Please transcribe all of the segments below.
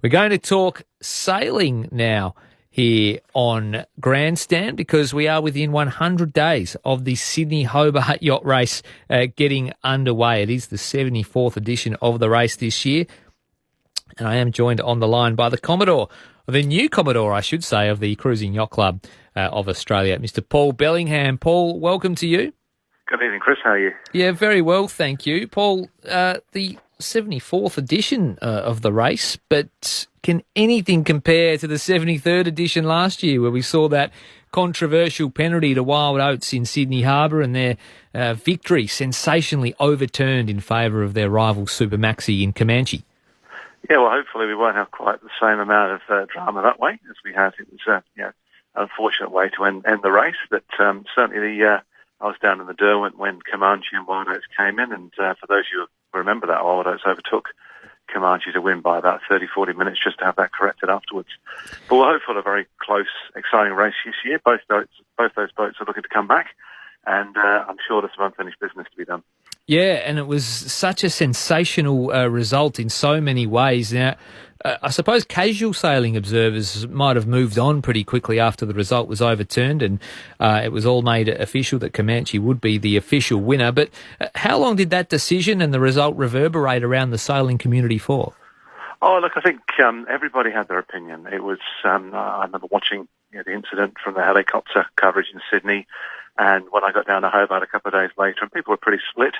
We're going to talk sailing now here on Grandstand because we are within 100 days of the Sydney Hobart Yacht Race getting underway. It is the 74th edition of the race this year. And I am joined on the line by the Commodore, the new Commodore, I should say, of the Cruising Yacht Club of Australia, Mr. Paul Bellingham. Paul, welcome to you. Good evening, Chris. How are you? Yeah, very well, thank you. Paul, the 74th edition of the race, but can anything compare to the 73rd edition last year where we saw that controversial penalty to Wild Oats in Sydney Harbour and their victory sensationally overturned in favour of their rival Super Maxi in Comanche? Yeah, well, hopefully we won't have quite the same amount of drama that way as we had. It was an unfortunate way to end the race, but certainly I was down in the Derwent when Comanche and Wild Oats came in, and for those who remember that, Wild Oats overtook Comanche to win by about 30, 40 minutes just to have that corrected afterwards. But we're hopeful of a very close, exciting race this year. Both those boats are looking to come back, and I'm sure there's some unfinished business to be done. Yeah, and it was such a sensational result in so many ways. Now, I suppose casual sailing observers might have moved on pretty quickly after the result was overturned and it was all made official that Comanche would be the official winner. But how long did that decision and the result reverberate around the sailing community for? Oh, look, I think everybody had their opinion. It was, I remember watching the incident from the helicopter coverage in Sydney, and when I got down to Hobart a couple of days later, and people were pretty split.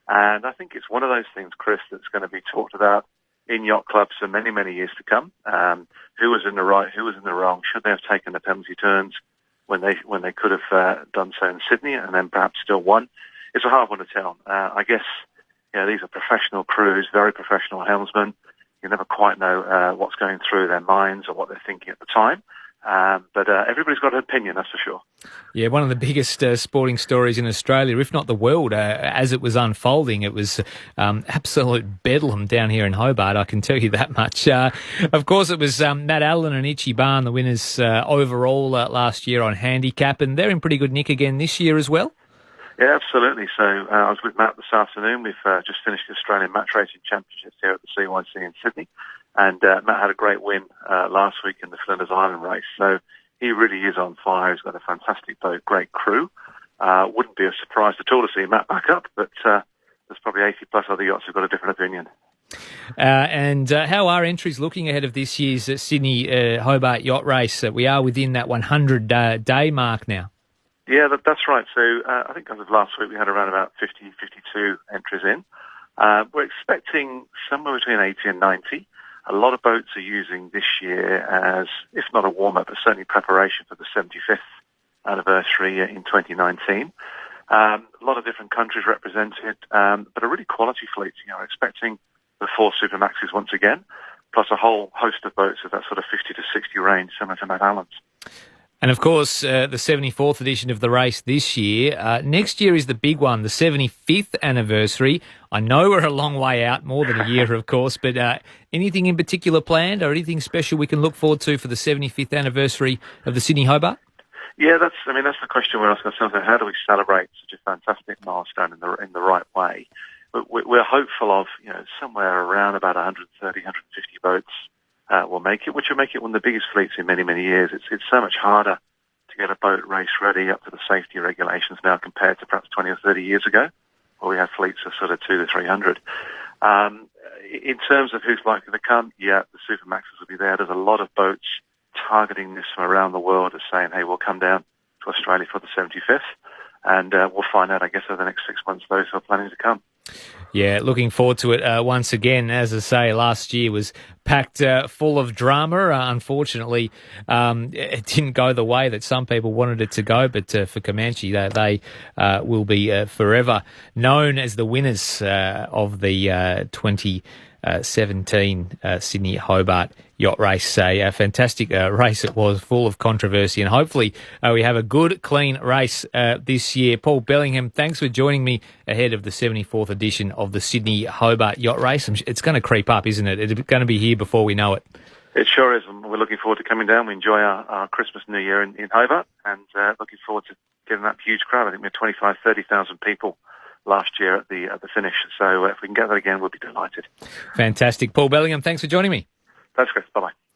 And I think it's one of those things, Chris, that's going to be talked about in yacht clubs for many, many years to come. Who was in the right? Who was in the wrong? Should they have taken the penalty turns when they could have done so in Sydney and then perhaps still won? It's a hard one to tell. I guess these are professional crews, very professional helmsmen. You never quite know what's going through their minds or what they're thinking at the time. But everybody's got an opinion, that's for sure. Yeah, one of the biggest sporting stories in Australia, if not the world, as it was unfolding. It was absolute bedlam down here in Hobart, I can tell you that much. Of course, it was Matt Allen and Itchy Barn, the winners overall last year on handicap, and they're in pretty good nick again this year as well. Yeah, absolutely. So I was with Matt this afternoon. We've just finished the Australian Match Racing Championships here at the CYC in Sydney. And Matt had a great win last week in the Flinders Island race. So he really is on fire. He's got a fantastic boat, great crew. Wouldn't be a surprise at all to see Matt back up, but there's probably 80 plus other yachts who've got a different opinion. And how are entries looking ahead of this year's Sydney Hobart Yacht Race? We are within that 100-day mark now. Yeah, that's right. So I think as of last week, we had around about 50, 52 entries in. We're expecting somewhere between 80 and 90. A lot of boats are using this year as, if not a warm-up, but certainly preparation for the 75th anniversary in 2019. A lot of different countries represented, but a really quality fleet. We're expecting the 4 Super Maxis once again, plus a whole host of boats of that sort of 50 to 60 range, similar to Matt Allen's. And, of course, the 74th edition of the race this year. Next year is the big one, the 75th anniversary. I know we're a long way out, more than a year, of course, but anything in particular planned or anything special we can look forward to for the 75th anniversary of the Sydney Hobart? Yeah, that's the question we're asking ourselves. How do we celebrate such a fantastic milestone in the right way? We're hopeful of, somewhere around about 130, 150 boats will make it, which will make it one of the biggest fleets in many, many years. It's so much harder to get a boat race ready up to the safety regulations now compared to perhaps 20 or 30 years ago, where we had fleets of sort of 200 to 300. In terms of who's likely to come, the Super Maxes will be there. There's a lot of boats targeting this from around the world as saying, hey, we'll come down to Australia for the 75th, and we'll find out, I guess, over the next 6 months, those who are planning to come. Yeah, looking forward to it once again. As I say, last year was packed full of drama. Unfortunately, it didn't go the way that some people wanted it to go, but for Comanche, they will be forever known as the winners of the 2017 Sydney Hobart Yacht Race. A fantastic race it was, full of controversy, and hopefully we have a good, clean race this year. Paul Bellingham, thanks for joining me ahead of the 74th edition of the Sydney Hobart Yacht Race. It's going to creep up, isn't it? It's going to be here before we know it. It sure is, and we're looking forward to coming down. We enjoy our Christmas New Year in Hobart, and looking forward to getting that huge crowd. I think we had 25,000, 30,000 people last year at the finish. So if we can get that again, we'll be delighted. Fantastic. Paul Bellingham, thanks for joining me. That's great. Bye-bye.